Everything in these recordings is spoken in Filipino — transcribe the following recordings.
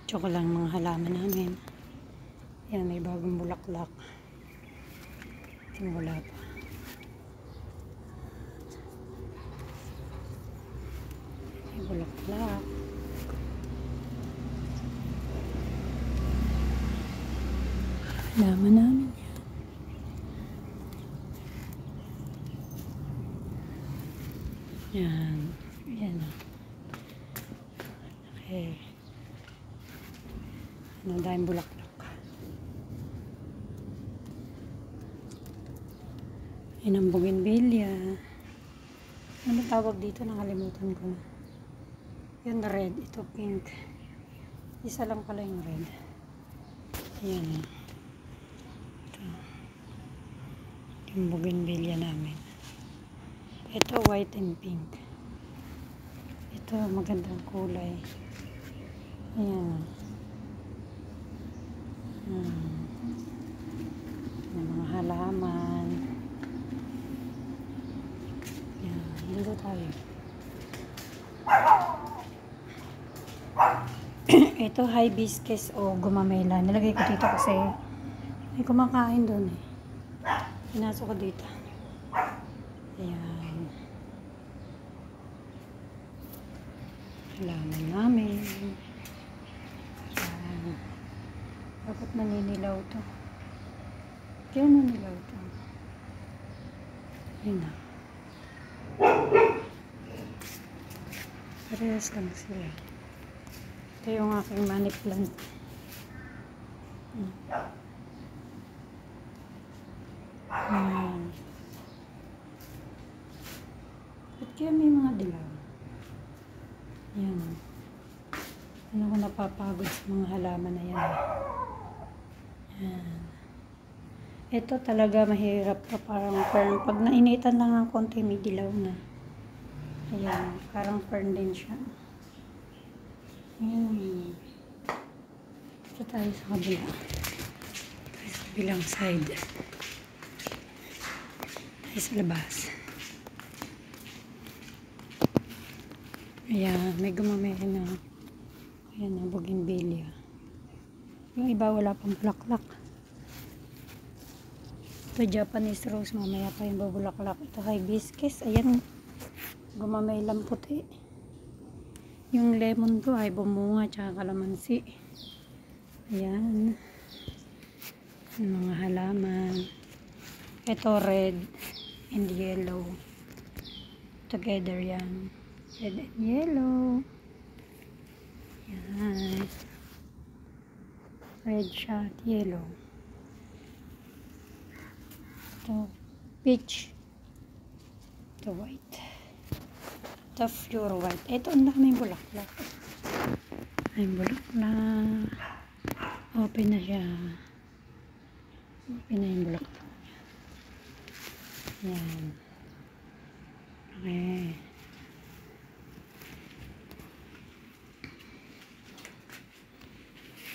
Tsaka lang mga halaman namin. Yan, may bagong bulaklak. Wala pa. May bulaklak. Halaman namin yan. Yan. Okay. Ano, dahil bulaklak. Yan ang bougainvillea. Ano tawag dito? Nakalimutan ko. Yan red. Ito pink. Isa lang pala yung red. Yan. Ito. Yung bougainvillea namin. Ito white and pink. Ito magandang kulay. Ayan. Yung mga halaman. Ayan. Dito tayo. Ito hibiscus o gumamela. Nilagay ko dito kasi may kumakain doon eh. Pinasok ko dito. Ayan. Halaman namin. Ayan. Bakit naninilaw to? Kaya naninilaw to? Ayan na. Parehas lang sila. Ito yung aking money plant. Ayan. Ba't kaya may mga dilaw? Ayan. Ano ko napapagod sa mga halaman na yan. Ayan. Ito talaga mahirap pa, parang fern. Pag nainitan lang ng konti, may dilaw na. Ayan. Parang fern din siya. Ayan. Ito tayo sa kabila. Sa kabilang side. Tayo sa labas. Ayan. May gumamera na. Ayan na, bougainvillea. Yung iba wala pang bulaklak. Ito Japanese rose, mamaya pa yung babulaklak. Ito hibiscus, ayan, gumamailang puti. Yung lemon ko ay bumunga, tsaka kalamansi. Ayan. Yung mga halaman. Ito red and yellow. Together yan. Red and yellow. Ayan. Red siya at yellow. Ito, peach. Ito, white. Ito, pure white. Ito, ang daming bulaklak. Ay, bulaklak. Open na siya. Open na yung bulaklak. Yan. Okay.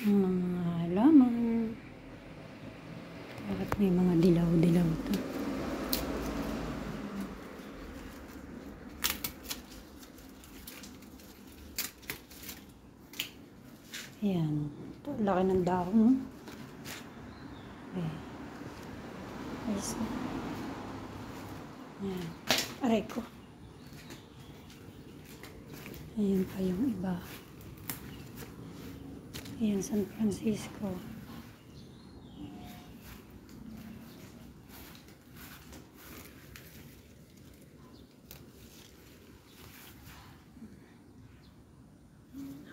Ang mga halaman. Bakit may mga dilaw-dilaw to? Ayan. Ito, laki ng dahon. Okay. Ayos na. Ayan. Aray ko. Ayan pa yung iba. Ayan, San Francisco.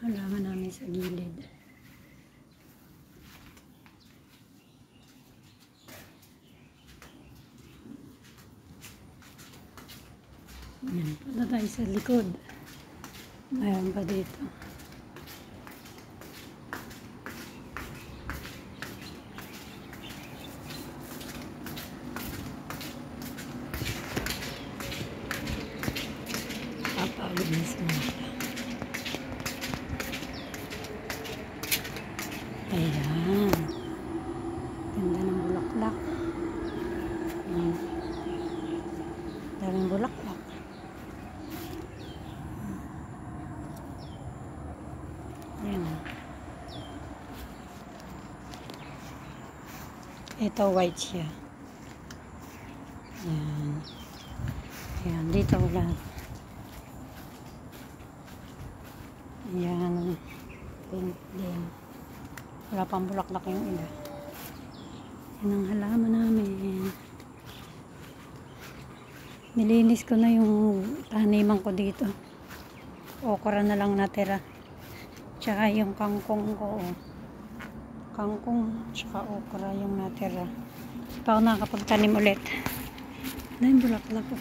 Halaman namin sa gilid. Ayan, punta tayo sa likod. Mayroon pa dito. Papagod na sa mga. Ayan. Ganda ng bulaklak. Ayan. Daming bulaklak. Ayan. Ito white siya. Yan. Yan, dito wala. Yan. Pink din. Wala pang bulaklak yung iba. Yan ang halaman namin. Nilinis ko na yung taniman ko dito. Okra na lang natira. Tsaka yung kangkong ko. Kangkong tsaka okra yung natira. Pa ako nakakapagtanim ulit. Na yung bulaklak ko.